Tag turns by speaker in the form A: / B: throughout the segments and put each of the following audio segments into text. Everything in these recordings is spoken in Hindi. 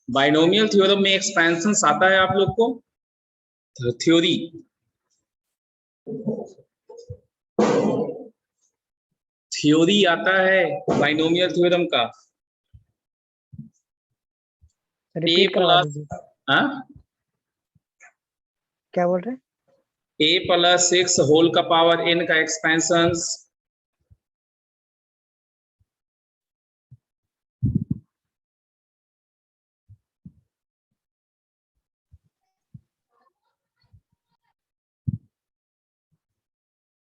A: बाइनोमियल थ्योरम में एक्सपेंशन आता है आप लोग को, थ्योरी आता है बाइनोमियल थ्योरम का। ए प्लस,
B: क्या बोल रहे हैं?
A: ए प्लस 6 होल का पावर n का एक्सपेंशन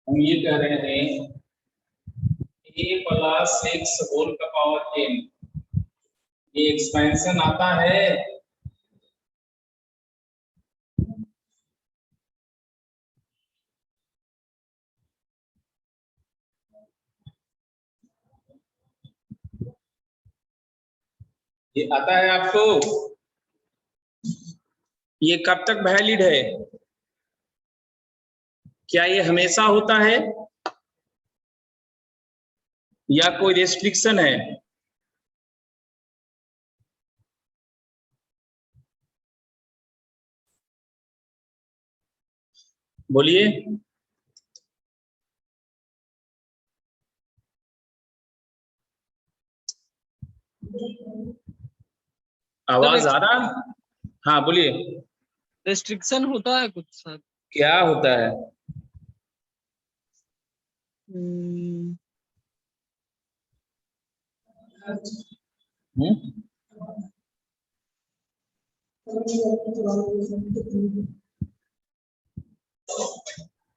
A: हम ये कह रहे हैं ए प्लस 6 होल का पावर n, ये एक्सपेंशन आता है ये आता है आपको। ये कब तक वैलिड है? क्या ये हमेशा होता है या कोई रेस्ट्रिक्शन है? बोलिए। आवाज आ रहा? हाँ बोलिए।
C: रेस्ट्रिक्शन होता है कुछ सर?
A: क्या होता है?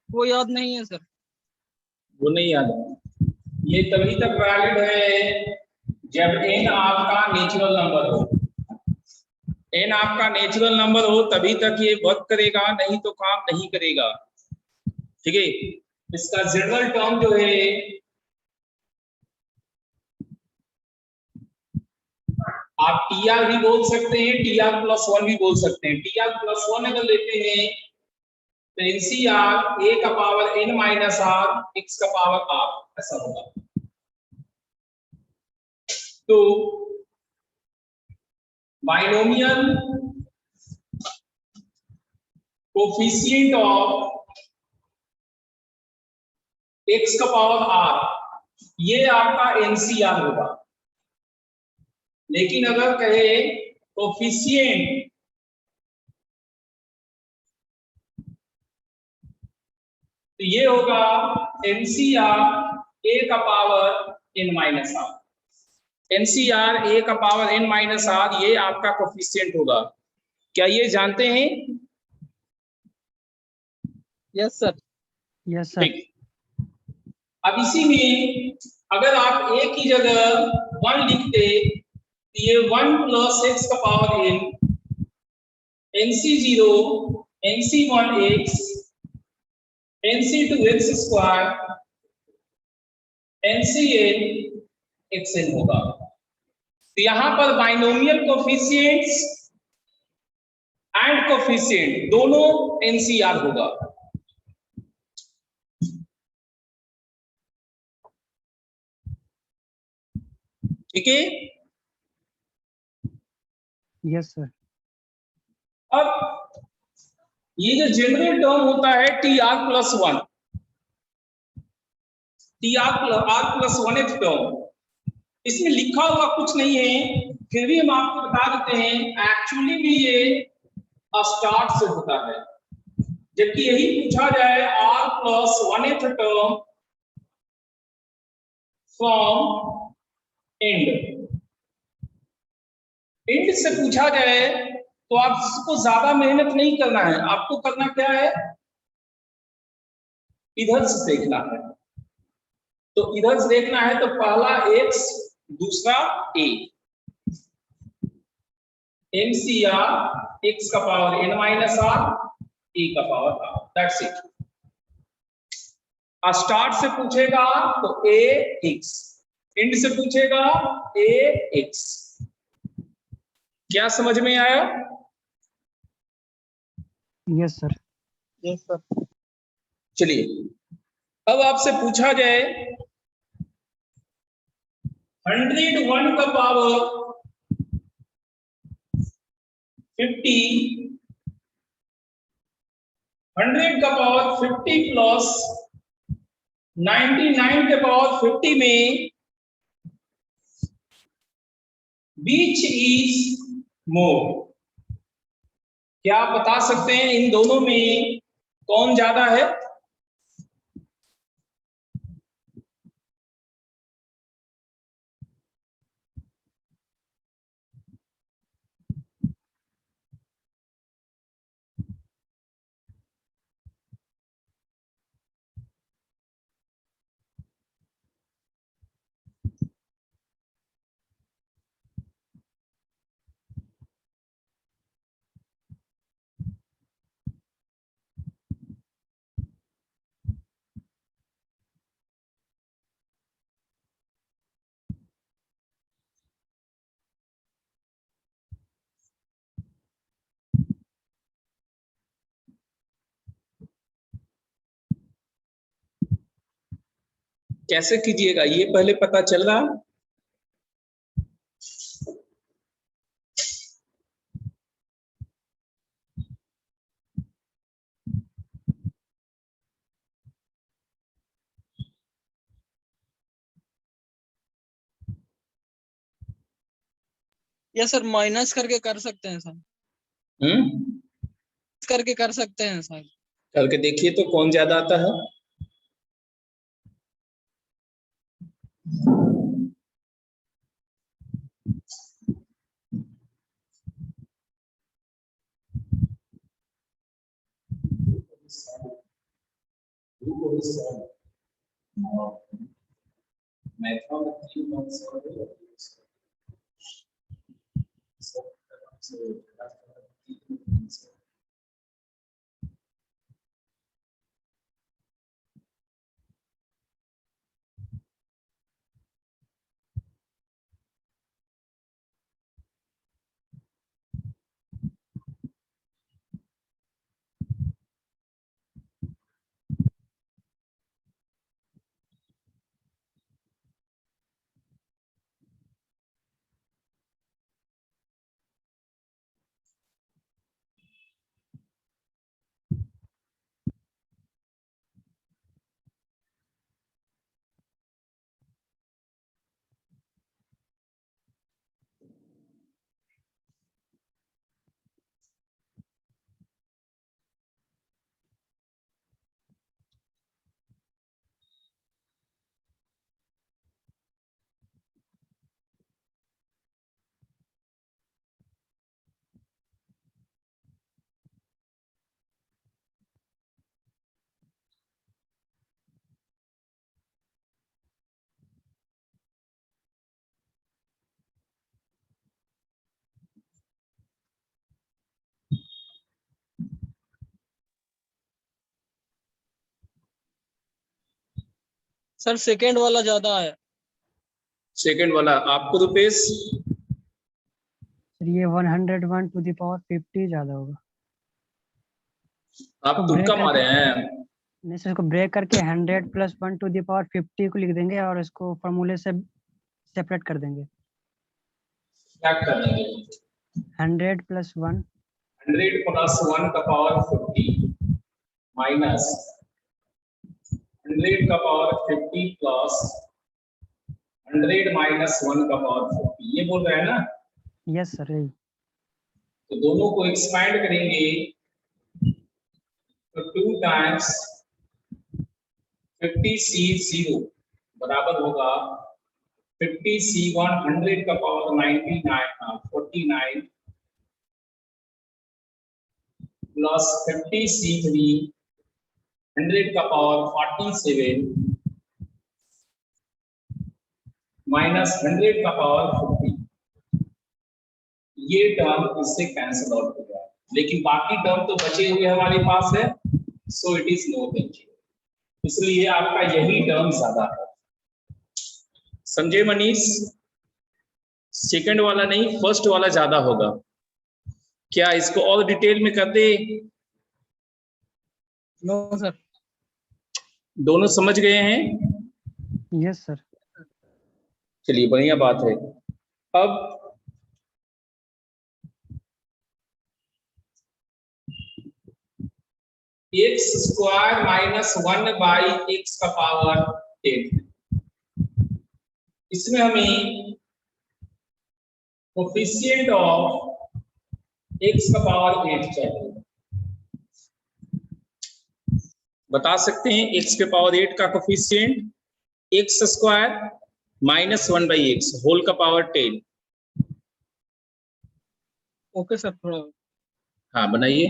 C: वो याद नहीं है सर।
A: वो नहीं याद? ये तभी तक वैलिड है जब n आपका नेचुरल नंबर हो। n आपका नेचुरल नंबर हो तभी तक ये वर्क करेगा, नहीं तो काम नहीं करेगा। ठीक है, इसका जनरल टर्म जो है आप TR भी बोल सकते हैं, TR+1 भी बोल सकते हैं। TR+1 अगर लेते हैं तो NCR a का power n minus r x का पावर r ऐसा होगा। तो बाइनोमियल कोफिशिएंट ऑफ x का पावर r ये आपका NCR होगा। लेकिन अगर कहे कोफिशिएंट तो ये होगा NCR a का power n minus r। NCR a का पावर n माइनस r ये आपका कोफिशिएंट होगा। क्या ये जानते हैं?
C: Yes sir.
B: Yes sir.
A: अब इसी में अगर आप a की जगह 1 लिखते तो ये 1 प्लस x का power n, NC0 NC1x NC2x square NCn xn होगा। तो यहां पर बाइनोमियल कोफिशिएंट्स एंड कोफिशिएंट दोनों NCR होगा। ठीक है।
B: Yes sir.
A: अब ये जो जनरल टर्म होता है TR+1, TR+1 टर्म, इसमें लिखा हुआ कुछ नहीं है, फिर भी हम आपको बता देते हैं एक्चुअली भी ये स्टार्ट से होता है। जबकि यही पूछा जाए R+1 टर्म फ्रॉम एंड से पूछा जाए तो आपको ज्यादा मेहनत नहीं करना है। आपको करना क्या है, इधर से देखना है। तो इधर से देखना है तो पहला x दूसरा a, NCR x का power n minus r a का power r, that's it. Start से पूछेगा तो ax, एंड से पूछेगा ax। क्या समझ में आया?
B: Yes sir.
C: Yes sir.
A: चलिए अब आपसे पूछा जाए 101 का पावर 50, 100 का पावर 50 प्लस 99 के पावर 50 में बीच इज मोर। क्या आप बता सकते हैं इन दोनों में कौन ज्यादा है? कैसे कीजिएगा ये पहले पता चल रहा?
C: यस सर, माइनस करके कर सकते हैं सर, करके कर सकते हैं सर।
A: करके देखिए तो कौन ज्यादा आता है।
C: सर सेकेंड वाला ज्यादा है।
A: सेकंड वाला आपको रुपेश?
B: सर ये 101 टू द पावर 50 ज्यादा होगा।
A: आप
B: तो ब्रेक
A: तुक्का मारे
B: करके
A: हैं?
B: नहीं सर, इसको ब्रेक करके 100 प्लस 1 टू द पावर 50 को लिख देंगे और इसको फॉर्मूले से सेपरेट कर देंगे।
A: क्या कर देंगे?
B: 100 प्लस 1
A: 100 प्लस 1 का पावर 50 माइनस 100 का पावर 50 प्लस 100 माइनस 1 का पावर 50, ये बोल रहे हैं ना?
B: यस सर यही।
A: तो दोनों को एक्सपैंड करेंगे तो 2 टाइम्स 50C0 बराबर होगा 50C1 100 का पावर 49 प्लस 50C3 100 का पावर 47 माइनस 100 का पावर 50। ये टर्म इससे कैंसिल आउट हो गया, लेकिन बाकी टर्म तो बचे हुए हमारे पास है, so it is no change, इसलिए आपका यही टर्म ज्यादा है। समझे मनीष? सेकंड वाला नहीं, फर्स्ट वाला ज्यादा होगा। क्या इसको और डिटेल में कर दे?
C: No sir.
A: दोनों समझ गए हैं?
B: Yes sir.
A: चलिए बढ़िया बात है। अब x square minus 1 by x का पावर 10। इसमें हमें कोफिशिएंट ऑफ एक्स का पावर 8 चाहिए। बता सकते हैं एक्स के पावर 8 का coefficient x square minus 1 by x whole का पावर 10।
C: ओके सर, थोड़ा
A: हाँ बनाइए।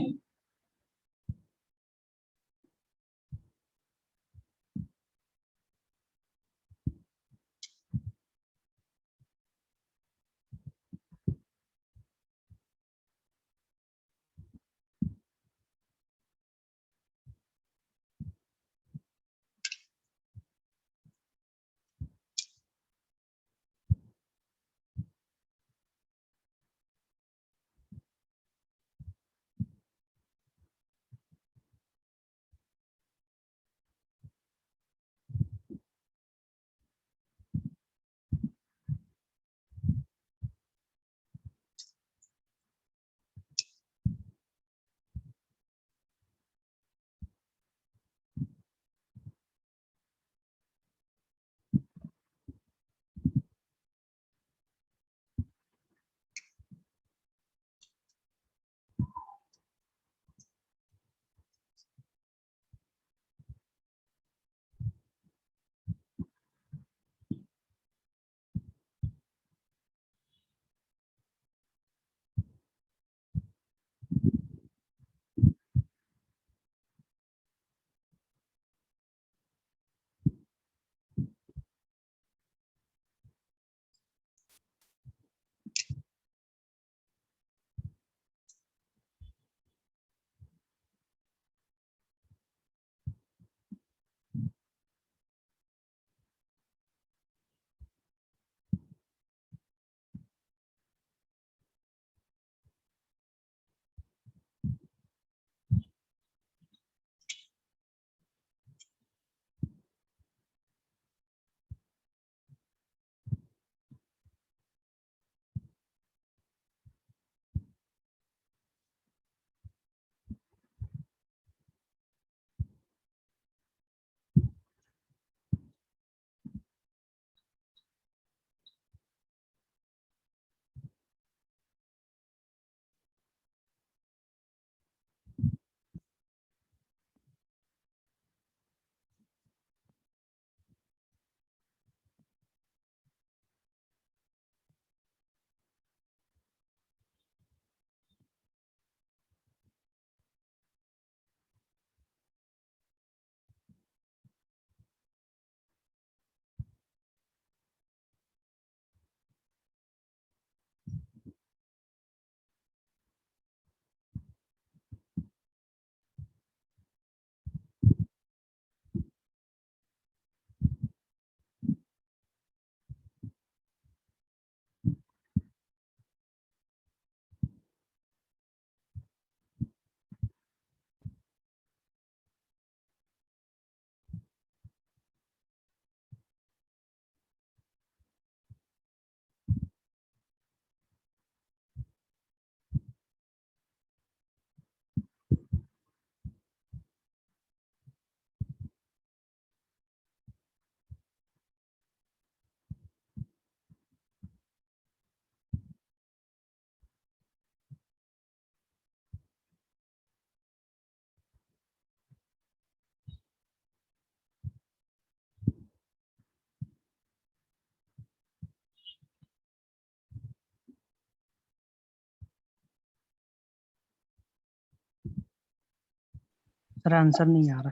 B: सर आंसर नहीं आ रहा।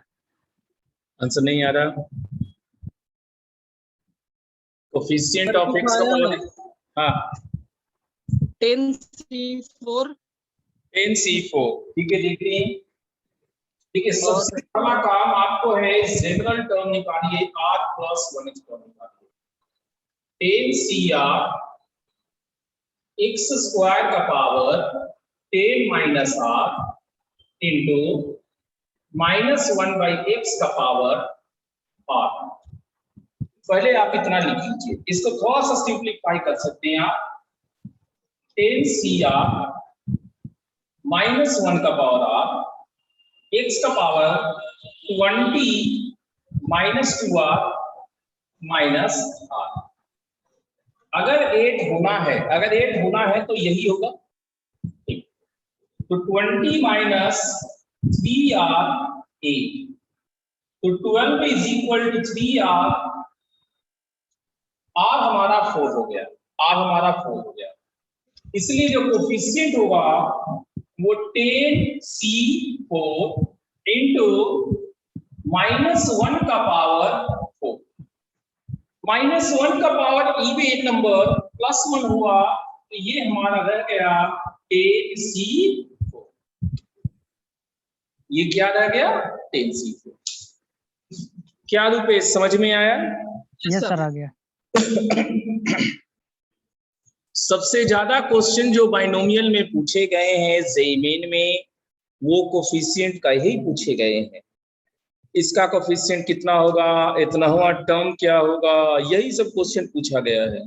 A: आंसर नहीं आ रहा। कोफिशिएंट ऑफ एक्स का
C: आया
A: पावर,
C: ना
A: हाँ
C: 10C4
A: 10C4। ठीक है, देख रही हैं। ठीक है,
C: और
A: सबसे पहला काम आपको है जनरल टर्म निकालिए, r प्लस 1 टर्म निकालिए। 10CR एक्स स्क्वायर का power 10 minus r into minus 1 by x का पावर r। पहले आप इतना लिख लीजिए, इसको थोड़ा सा सिंप्लीफाई कर सकते हैं आप। 10CR माइनस 1 का पावर r x का power 20 minus 2r minus r। अगर 8 होना है, अगर 8 होना है तो यही होगा। ठीक, तो 20 माइनस 3r 8, तो 12 is equal to 3r। r हमारा 4 हो गया, r हमारा 4 हो गया। इसलिए जो कोफिशिएंट होगा वो 10c4 इंटू -1 का पावर 4। -1 का पावर इवन नंबर +1 हुआ, तो ये हमारा रह गया 10c4। ये क्या रह गया? 10c4। क्या रूपेश, समझ में आया?
B: यस सर, आ गया।
A: सबसे ज्यादा क्वेश्चन जो बाइनोमियल में पूछे गए हैं जेईई मेन में, वो कोफिशिएंट का ही पूछे गए हैं। इसका कोफिशिएंट कितना होगा, इतना हुआ टर्म क्या होगा, यही सब क्वेश्चन पूछा गया है।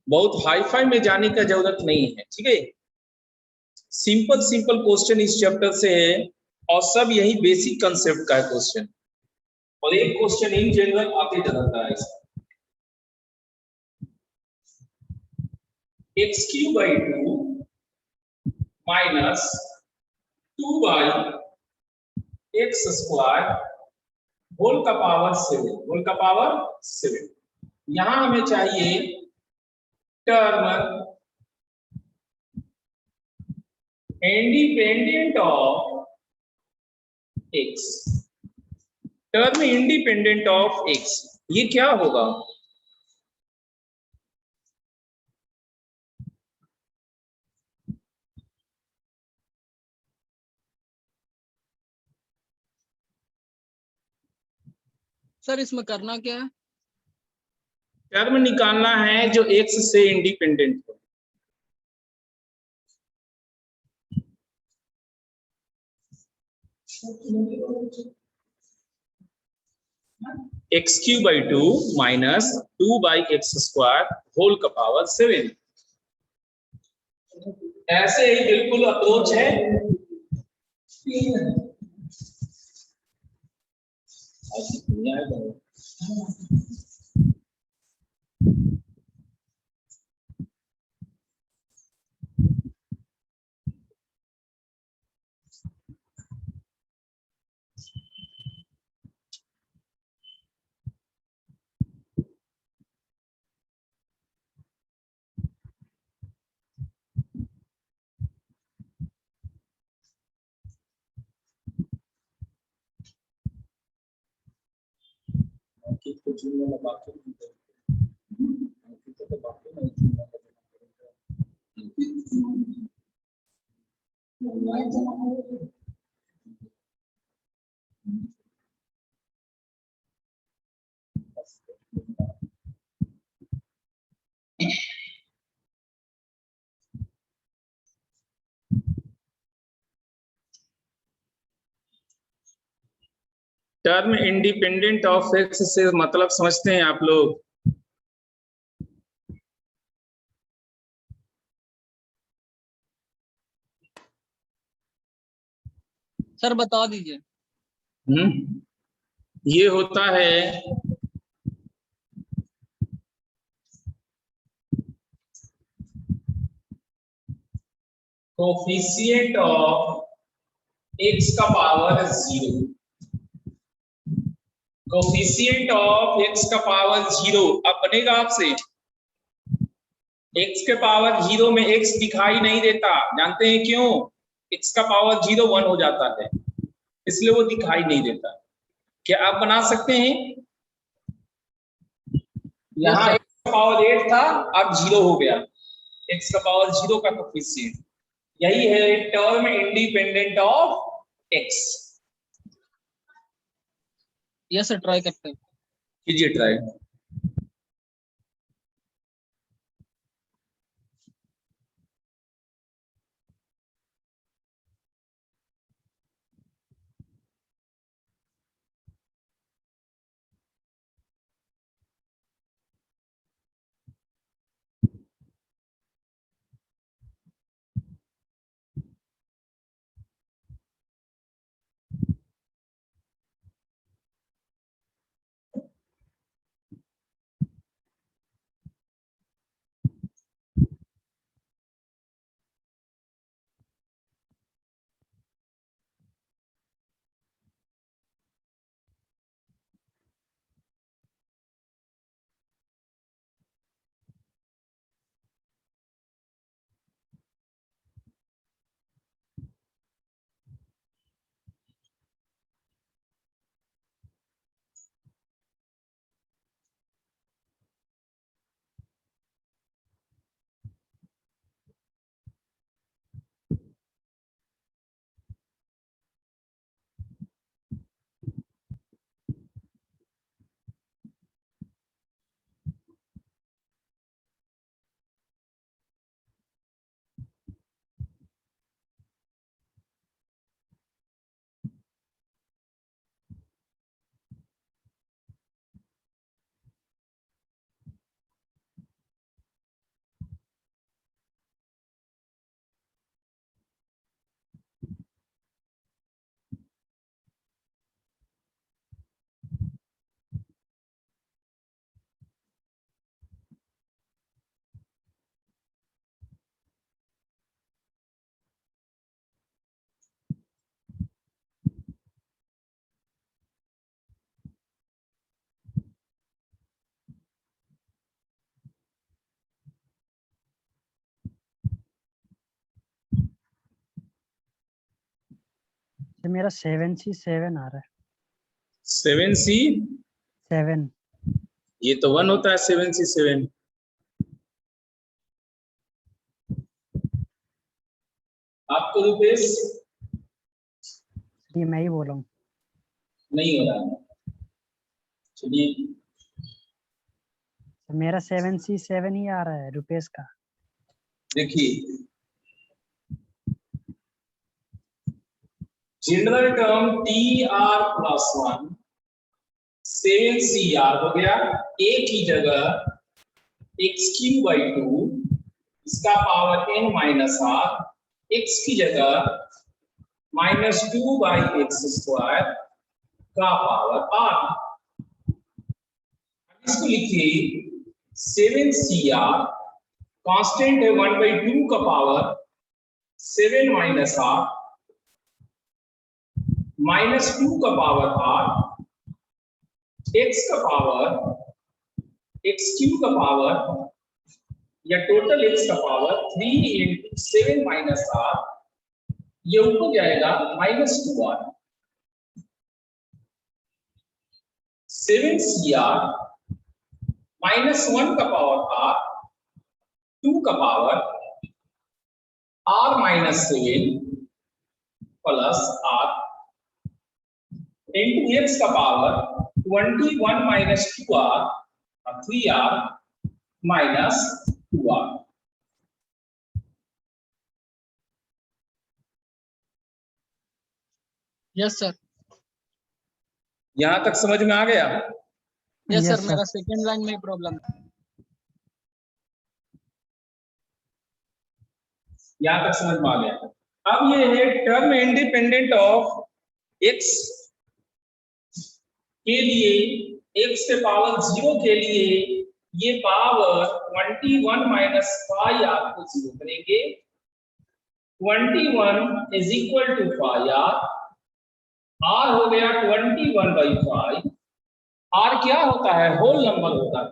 A: बहुत हाई फाई में जाने का जरूरत नहीं है, ठीक है। सिंपल सिंपल क्वेश्चन इस चैप्टर से है, और सब यही बेसिक कंसेप्ट का है क्वेश्चन, और एक क्वेश्चन इन जनरल आते रहता है इसका। x³ माइनस 2/x² होल का पावर 7, होल का पावर 7। यहां हमें चाहिए term independent of x, term independent of x, ये क्या होगा?
C: सर इसमें करना क्या है?
A: टर्म निकालना है जो x से इंडिपेंडेंट हो। x³ माइनस 2/x² होल का पावर 7। ऐसे ही बिल्कुल अप्रोच है। टर्म इंडिपेंडेंट ऑफ x से मतलब समझते हैं आप लोग?
C: सर बता दीजिए।
A: ये होता है कोफिशिएंट ऑफ x का पावर 0, कोफिशिएंट ऑफ x का पावर 0। अब बनेगा आपसे, x के पावर 0 में x दिखाई नहीं देता, जानते हैं क्यों? x का पावर 0 1 हो जाता है, इसलिए वो दिखाई नहीं देता। क्या आप बना सकते हैं? यहाँ x का पावर 8 था, अब 0 हो गया, x का पावर 0 का कोफिशिएंट। यही है term independent of x।
C: Yes sir, try करते हैं।
A: कीजिए ट्राई।
B: तो मेरा 7C7 आ रहा है।
A: 7C
B: 7।
A: ये तो 1 होता है 7C7। आपको रुपेश
B: ये मैं ही बोल रहा हूँ।
A: नहीं हो रहा है। चलिए
B: तो मेरा 7C7 ही आ रहा है रुपेश का।
A: देखिए, जनरल टर्म TR+1 7CR हो गया। A की जगह x³/2 इसका पावर n-r, x की जगह -2/x² का पावर r। इसको लिखिए 7CR कांस्टेंट है 1/2 का पावर 7 - r -2 का पावर r, x का पावर x³ का पावर या टोटल x का पावर 3 × 7 - r, ये ऊपर जाएगा -2r। 7CR -1 का पावर r, 2 का power r-7 plus r into x का power 21 - 2r 3r minus 2r।
C: Yes sir.
A: यहां तक समझ में आ गया?
C: Yes
B: Yes,
C: sir,
B: sir.
C: मेरा सेकंड लाइन में प्रॉब्लम है।
A: यहां तक समझ में आ गया। अब ये है टर्म इंडिपेंडेंट ऑफ x के लिए, x के पावर 0 के लिए ये पावर 21 - 5r को 0 करेंगे। 21 is equal to 5r, r हो गया 21/5। r क्या होता है? होल नंबर होता है।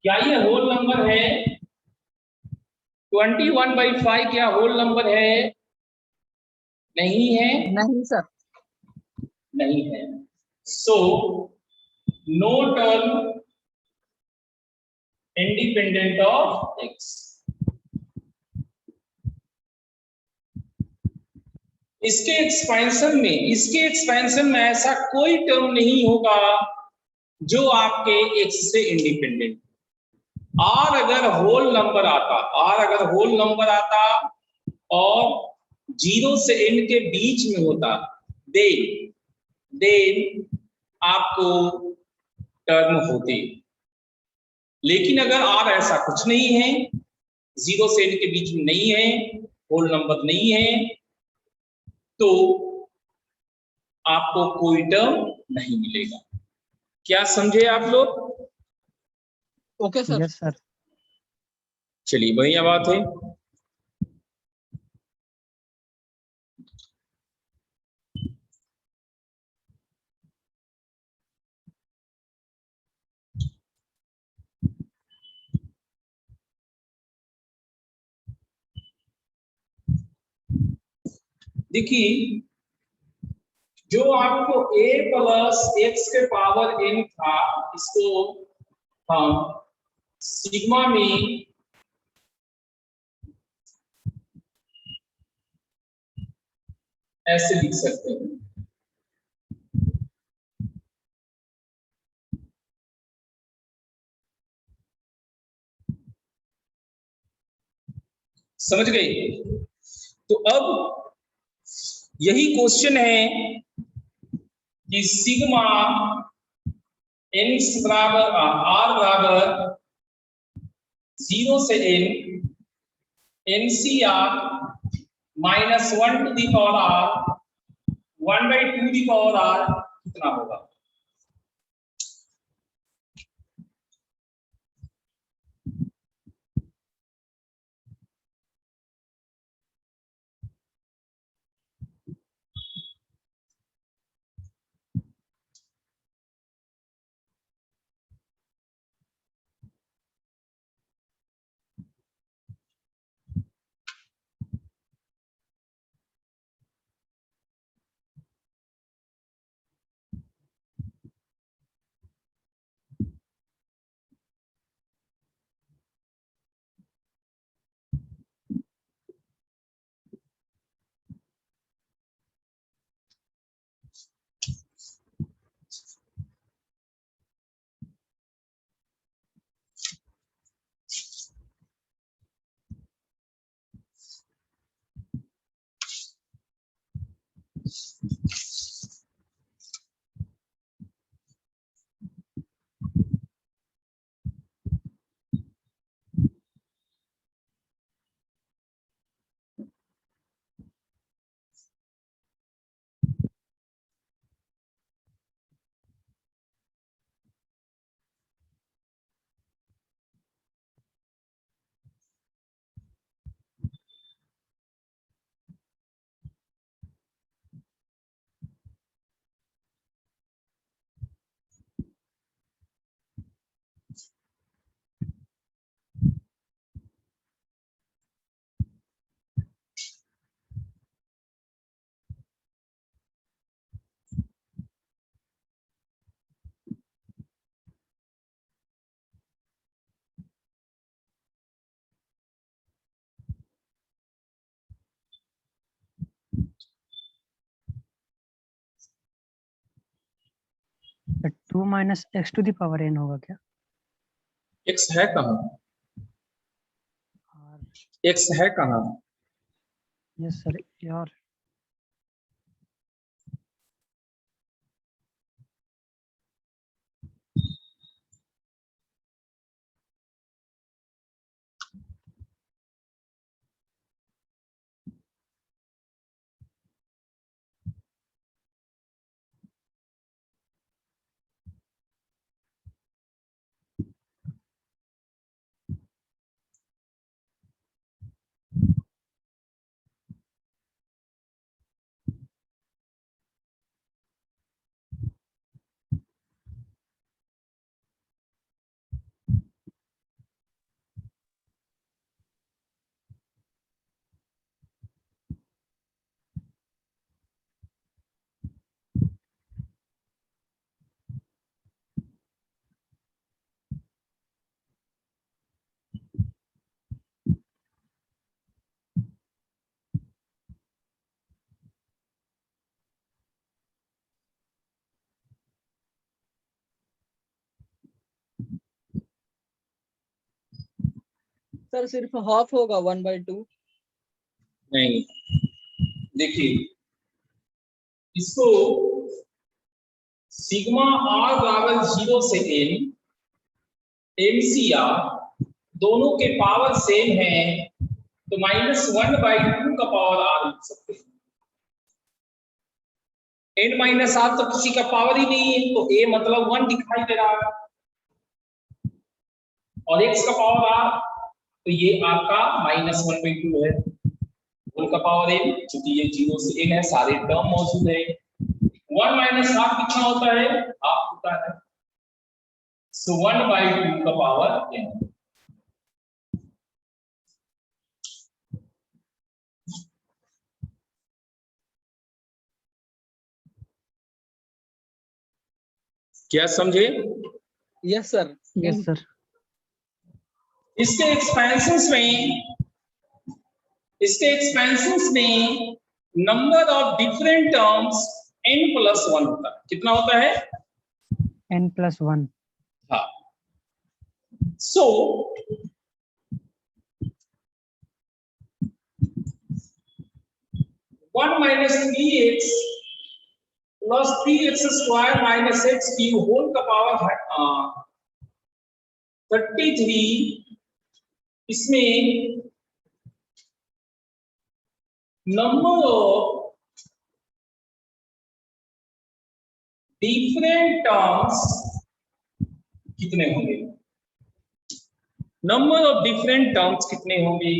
A: क्या ये होल नंबर है? 21/5 क्या होल नंबर है? नहीं है।
C: नहीं सर।
A: नहीं है। So no term independent of x। इसके एक्सपेंशन में ऐसा कोई टर्म नहीं होगा जो आपके x से इंडिपेंडेंट। r अगर होल नंबर आता और 0 से n के बीच में होता, देन आपको टर्म होती। लेकिन अगर r ऐसा कुछ नहीं है, 0 से n के बीच में नहीं है, होल नंबर नहीं है, तो आपको कोई टर्म नहीं मिलेगा। क्या समझे आप लोग?
C: Okay sir.
B: Yes, sir.
A: चलिए बढ़िया बात है। देखिए, जो आपको a + x के पावर n था, इसको हम सिग्मा में ऐसे लिख सकते हैं। समझ गए? तो अब यही क्वेश्चन है कि सिग्मा n बराबर r बराबर 0 से n NCR -1 to the power r 1/2 to the power r कितना होगा?
B: Two minus x to the power n होगा क्या?
A: एक्स है कहाँ? एक्स है कहाँ?
B: यस सर, यार
C: सर सिर्फ हाफ होगा 1/2।
A: नहीं, देखिए इसको सिग्मा आर बराबर 0 से एन एमसीआर दोनों के पावर सेम है, तो -1/2 का पावर आर लिख सकते हैं। n माइनस आर तो किसी का पावर ही नहीं है, तो a मतलब 1 दिखाई दे रहा है, और x का पावर r, तो ये आपका -1/2 है। होल का पावर n, क्योंकि ये 0 से n है, सारे टर्म मौजूद है। 1 माइनस हाफ कितना होता है? हाफ होता है, सो 1/2 का पावर n। क्या समझे?
C: Yes sir.
B: Yes sir.
A: इसके एक्सपेंशंस में number of different terms n+1 होता है। कितना होता है?
B: n+1।
A: हाँ, सो 1 minus 3x plus 3x square minus x cube whole का पावर 33, इसमें नंबर ऑफ डिफरेंट टर्म्स कितने होंगे? नंबर ऑफ डिफरेंट टर्म्स कितने होंगे?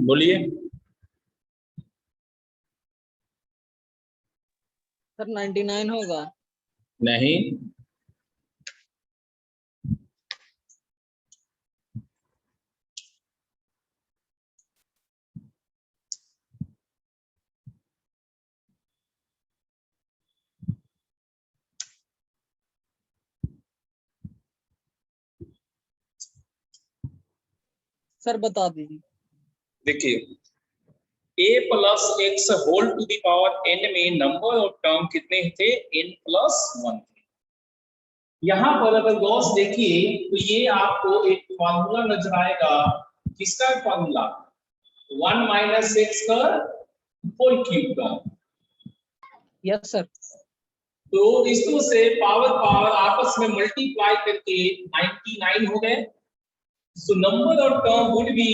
A: बोलिए।
C: सर 99 होगा।
A: नहीं,
C: सर बता दीजिए।
A: देखिए a plus x whole to the power n में नंबर ऑफ टर्म कितने थे? n+1 थे। यहाँ पर अगर गौस देखिए तो ये आपको एक फॉर्मूला नजर आएगा। किसका फॉर्मूला? 1 माइनस एक्स का होल क्यूब का।
C: Yes sir.
A: तो इसको से पावर पावर आपस में मल्टीप्लाई करके 99 हो गए। So number of term would be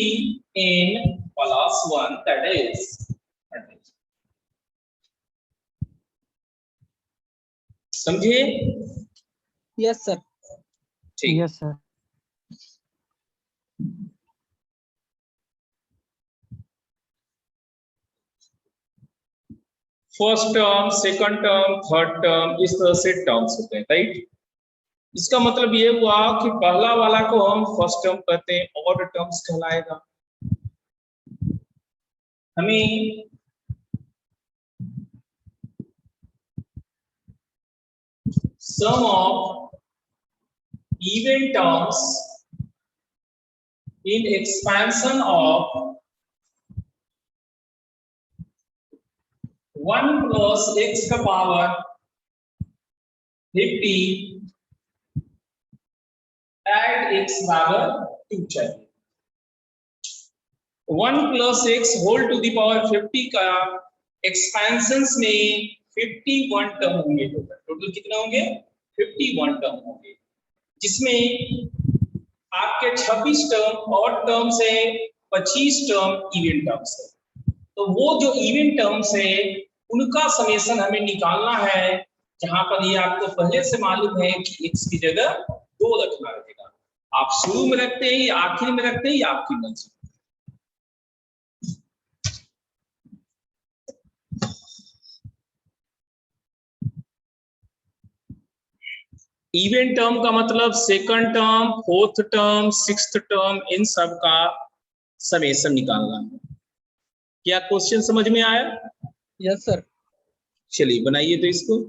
A: n plus 1, that is 100. समझे?
C: Yes sir.
A: ठीक।
B: Yes sir.
A: First term, second term, third term, इस तरह से टर्म्स होते हैं, राइट? इसका मतलब ये हुआ कि पहला वाला को हम फर्स्ट टर्म कहते हैं, ऑड टर्म्स कहलाएगा। हमें sum of even terms in expansion of 1 plus x का पावर 50 एड x बराबर 2 चाहिए। 1 plus x whole to the power 50 का एक्सपेंशंस में 51 टर्म होंगे। टोटल कितने होंगे? 51 टर्म होंगे, जिसमें आपके 26 टर्म और टर्म से 25 टर्म इवेंट टर्म्स है। तो वो जो इवेंट टर्म्स है उनका समेशन हमें निकालना है, जहां पर ये आपको पहले से मालूम है कि x की जगह 2 रखना रहेगा। आप शुरू में रखते हैं या आखिर में रखते हैं या आपकी मर्जी। इवेंट टर्म का मतलब second term, fourth term, sixth term, इन सब का समेशन निकालना है। क्या क्वेश्चन समझ में आया?
C: Yes sir.
A: चलिए बनाइए तो इसको।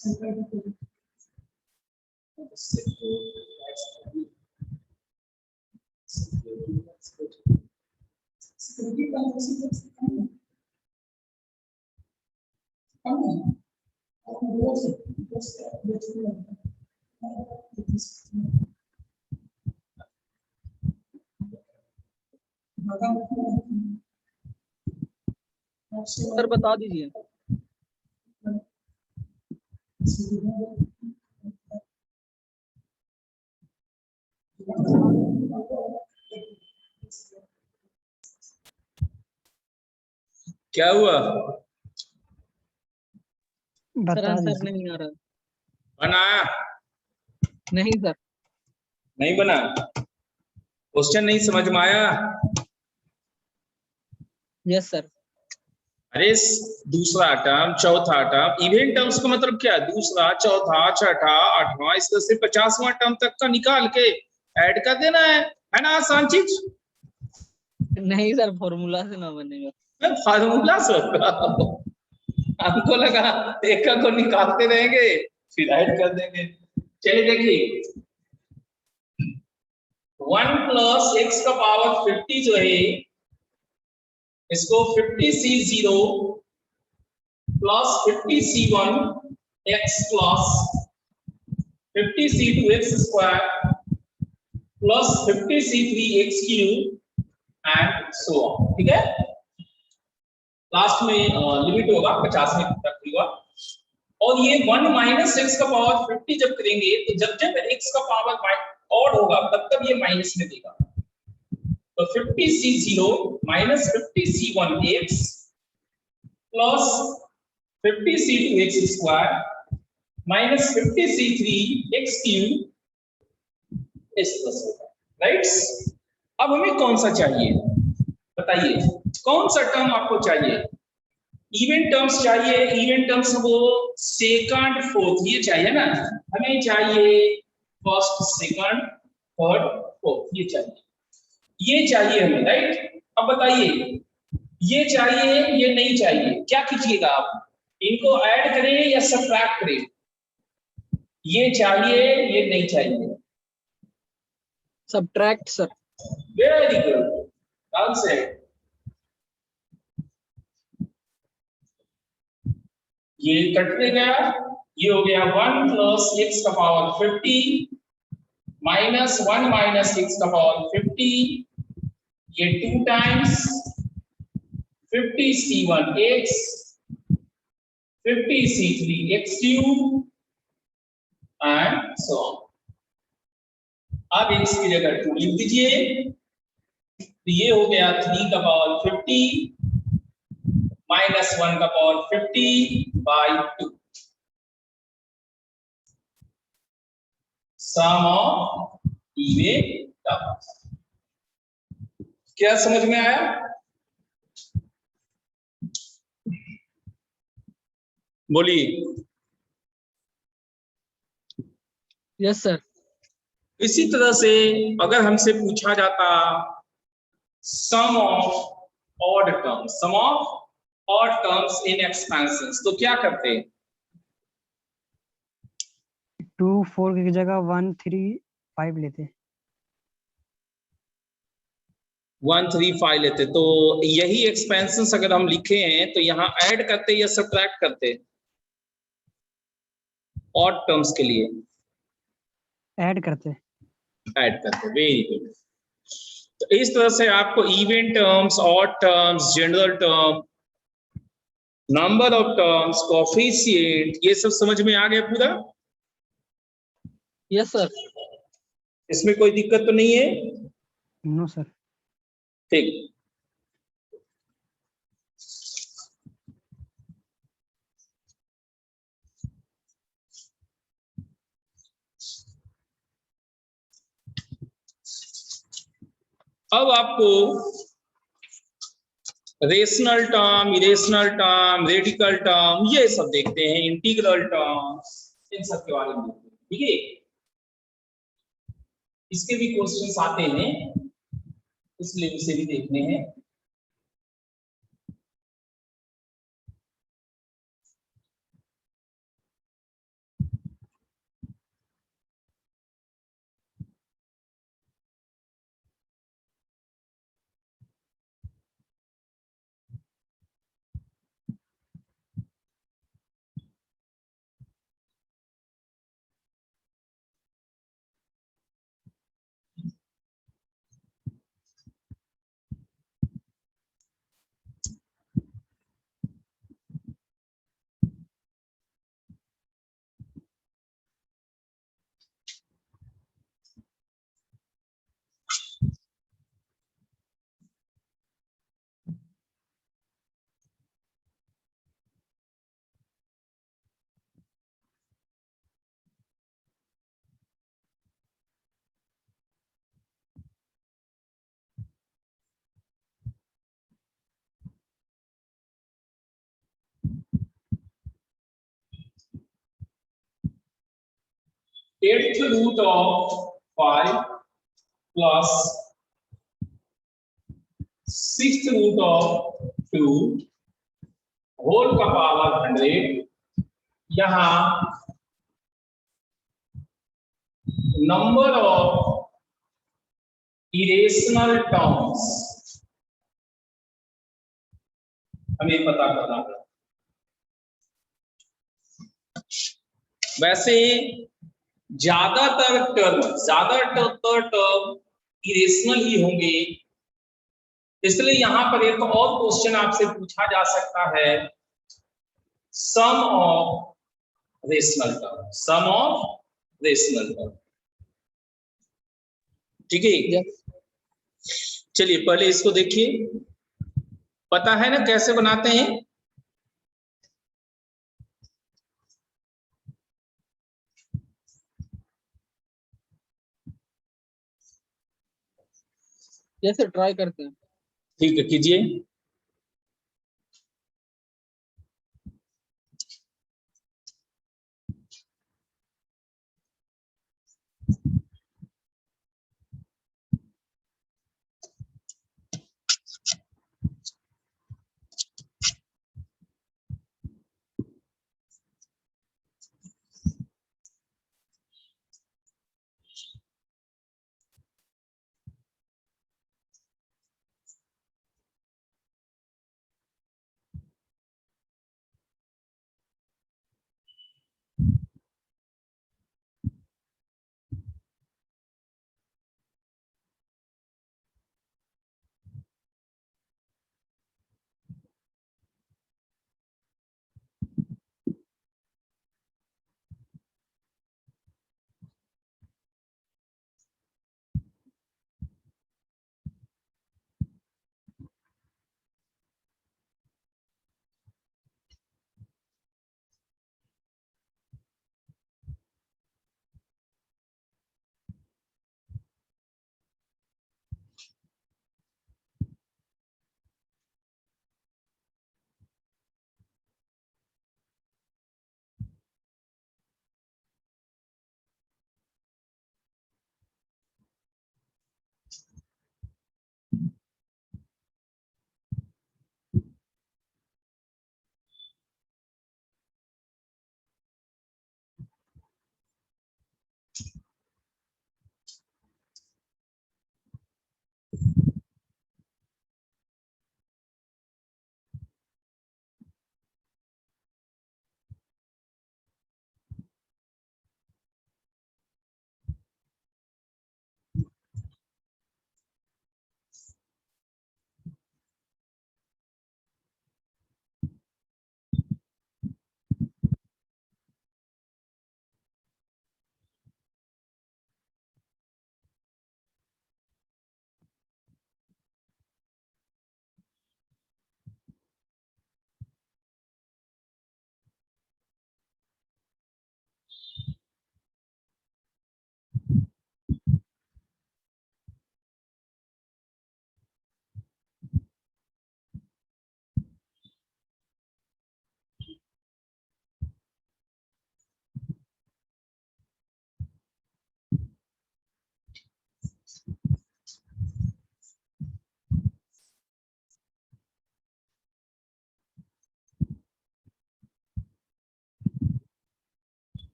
C: सर बता दीजिए।
A: क्या हुआ?
C: सर
B: बता
C: आंसर
B: दीजिए।
C: नहीं आ रहा।
A: बना?
C: नहीं सर।
A: नहीं बना? क्वेश्चन नहीं समझ में आया?
C: Yes sir.
A: अरे दूसरा टर्म, चौथा टर्म, इवेंट टर्म्स का मतलब क्या है? दूसरा, चौथा, छठा, आठवां, इस तरह से 50वां टर्म तक का निकाल के ऐड कर देना है ना? आसान चीज।
C: नहीं सर, फॉर्मूला से ना बनेगा।
A: फार्मूला से होगा। हमको लगा एक का को निकालते रहेंगे फिर ऐड कर देंगे। चलिए देखिए, 1 प्लस एक्स का पावर 50 जो है, इसको 50c0 plus 50c1 x plus 50c2 x square plus 50c3 x cube and so on. ठीक है, लास्ट में लिमिट होगा 50 में तक होगा। और ये 1 माइनस एक्स का पावर 50 जब करेंगे तो जब जब एक्स का पावर ऑड होगा तब तब ये माइनस में देगा। तो 50c0 minus 50c1x plus 50c2x square minus 50c3x cube इस तरह से, राइट? अब हमें कौन सा चाहिए बताइए, कौन सा टर्म आपको चाहिए? इवेंट टर्म्स चाहिए? इवेंट टर्म्स वो सेकंड फोर्थ ये चाहिए ना? हमें चाहिए फर्स्ट, सेकंड, थर्ड, फोर्थ, ये चाहिए हमें, राइट? अब बताइए, ये चाहिए, ये नहीं चाहिए, क्या कीजिएगा आप? इनको ऐड करें या सब्ट्रैक्ट करें? ये चाहिए, ये नहीं चाहिए।
C: Subtract sir.
A: Very good, answer. ये कटने गया, ये हो गया 1 प्लस एक्स का पावर 50 माइनस 1 माइनस एक्स का पावर 50, ये 2 times 50c1x 50c3x cube and so on. अब x की जगह 2 लिख दीजिए, तो ये हो गया 3 का पावर 50 माइनस 1 का power 50 by 2, sum of even terms. क्या समझ में आया? बोलिए।
C: Yes sir.
A: इसी तरह से अगर हमसे पूछा जाता sum of odd terms, sum of odd terms in expansions, तो क्या करते?
B: 2 4 की जगह 1 3 5 लेते।
A: 1 3 5 लेते। तो यही एक्सपेंशंस अगर हम लिखे हैं तो यहाँ ऐड करते या सब्ट्रैक्ट करते? ऑड टर्म्स के लिए
B: ऐड करते।
A: ऐड करते। Very good. तो इस तरह से आपको even terms, odd terms, general term, number of terms, coefficient, ये सब समझ में आ गया पूरा?
C: Yes sir.
A: इसमें कोई दिक्कत तो नहीं है?
B: No sir.
A: ठीक। अब आपको rational term, irrational term, radical term, ये सब देखते हैं, इंटीग्रल टर्म्स, इन सब के बारे में देखते हैं। ठीक है, इसके भी क्वेश्चंस आते हैं, इसलिए इसे भी देखने हैं। 8th root of 5 plus 6th root of 2 whole का पावर 100। यहाँ नंबर ऑफ इरेशनल टर्म्स हमें पता करना है। वैसे ज्यादातर टर्म इरेशनल ही होंगे, इसलिए यहां पर एक और क्वेश्चन आपसे पूछा जा सकता है, सम ऑफ रेशनल टर्म। ठीक है, चलिए पहले इसको देखिए, पता है ना कैसे बनाते हैं।
C: जैसे ट्राई करते हैं।
A: ठीक है, कीजिए।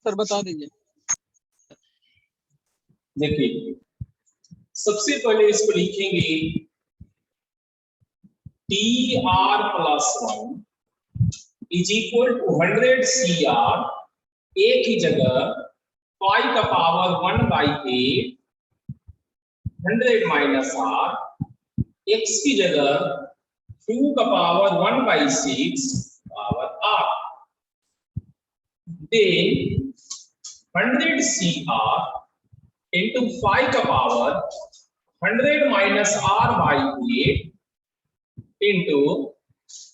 C: सर बता दीजिए।
A: देखिए, सबसे पहले इसको लिखेंगे TR+1 is equal to 100 CR, A की जगह 5 का पावर 1/8 100 माइनस R, x की जगह 2 का power 1/6 power R, then 100 CR into 5 का पावर 100 माइनस R/8 इंटू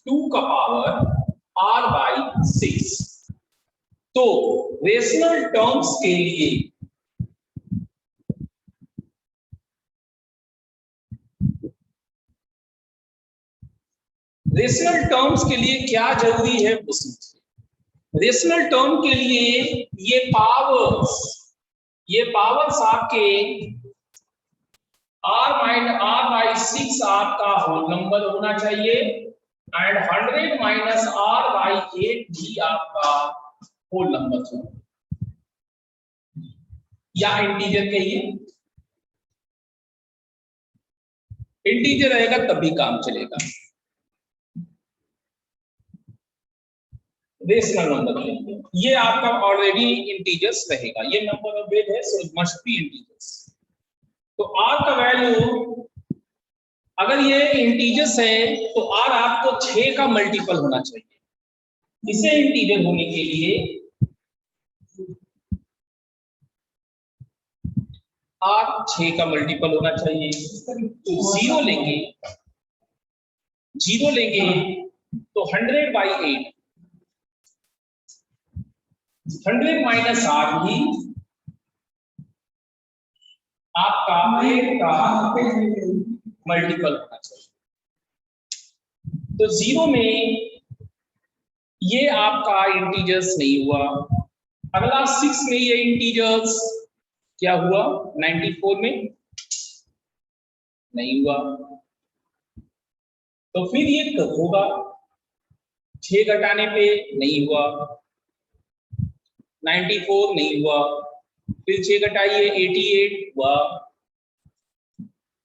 A: 2 का पावर r बाई 6। तो रेशनल टर्म्स के लिए क्या जरूरी है वो समझिए। रेशनल टर्म के लिए ये पावर्स आपके r बाई 6 आपका होल नंबर होना चाहिए एंड 100 माइनस r बाई 8 भी आपका होल नंबर होगा, या इंटीजर कहिए। इंटीजर रहेगा तब भी काम चलेगा। रेशनल नंबर लेंगे, ये आपका ऑलरेडी इंटीजर्स रहेगा, ये नंबर ऑफ बेस है सो मस्ट बी इंटीजर्स। तो r का वैल्यू अगर ये इंटीजर्स है तो r आपको 6 का मल्टीपल होना चाहिए। इसे इंटीजर होने के लिए r 6 का मल्टीपल होना चाहिए। तो 0 लेंगे तो 100 बाई 8, 100 माइनस r भी आपका 8 का मल्टीपल होना चाहिए। तो 0 में ये आपका इंटीजर्स नहीं हुआ। अगला 6 में ये इंटीजर्स क्या हुआ, 94 में नहीं हुआ। तो फिर ये कब होगा, 6 घटाने पे नहीं हुआ, 94 नहीं हुआ, फिर 6 घटाइए 88 हुआ,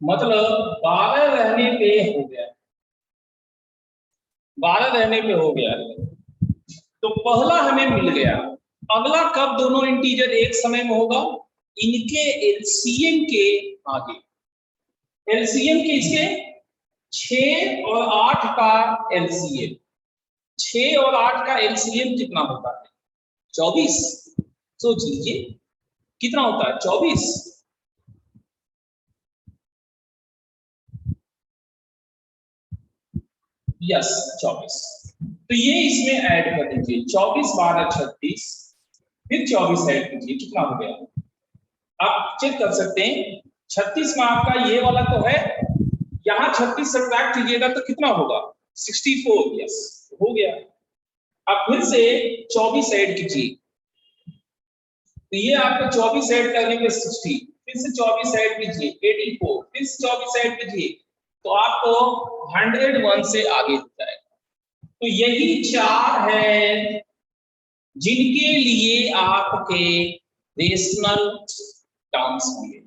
A: मतलब 12 रहने पे हो गया, 12 रहने पे हो गया। तो पहला हमें मिल गया। अगला कब दोनों इंटीजर एक समय में होगा, इनके एलसीएम के आगे। एलसीएम किसके, 6 और 8 का एलसीएम, 6 और 8 का एलसीएम कितना होता है, 24। सोच लीजिए कितना होता है, 24। यस 24। तो ये इसमें ऐड कर दीजिए, 24 12 36, फिर 24 ऐड कीजिए, कितना हो गया आप चेक कर सकते हैं। 36 में आपका ये वाला तो है, यहां 36 सब्ट्रैक्ट कीजिएगा तो कितना होगा, 64। यस हो गया। अब फिर से 24 ऐड कीजिए, तो ये आपको 24 ऐड करने पे 60, फिर से 24 ऐड कीजिए 84, फिर से 24 ऐड कीजिए, तो आपको 101 से आगे हो जाएगा। तो यही 4 है जिनके लिए आपके रेशनल टर्म्स होंगे।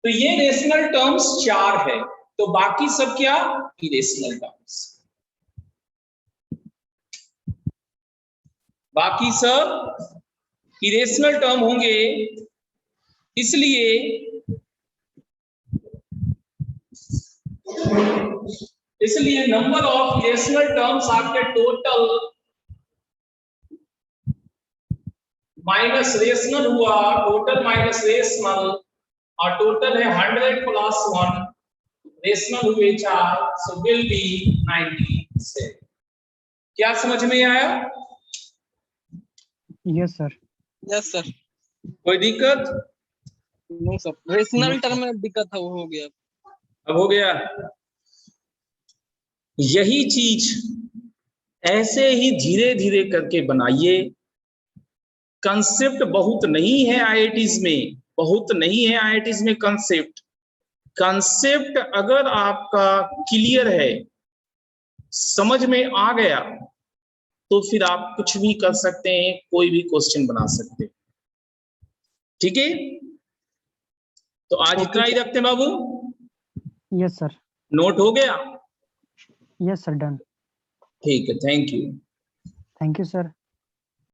A: तो ये रेशनल टर्म्स 4 है, तो बाकी सब क्या, इरेशनल टर्म्स, बाकी सब इरेशनल टर्म होंगे। इसलिए नंबर ऑफ इरेशनल टर्म्स आपके टोटल माइनस रेशनल हुआ, टोटल माइनस रेशनल, और टोटल है 100 प्लस 1, रेशनल हुए 4, सो विल बी 97। क्या समझ में आया?
B: Yes sir.
C: Yes sir.
A: कोई दिक्कत
C: नो सर, रेशनल टर्म में दिक्कत है, वो हो गया।
A: अब हो गया। यही चीज ऐसे ही धीरे धीरे करके बनाइए। कंसेप्ट बहुत नहीं है आईआईटीज में, बहुत नहीं है आईआईटीज में कंसेप्ट अगर आपका क्लियर है, समझ में आ गया, तो फिर आप कुछ भी कर सकते हैं, कोई भी क्वेश्चन बना सकते हैं। ठीक है, तो आज इतना ही रखते हैं बाबू।
B: Yes sir.
A: नोट हो गया?
B: Yes sir, done.
A: ठीक है, thank you.
B: Thank you sir.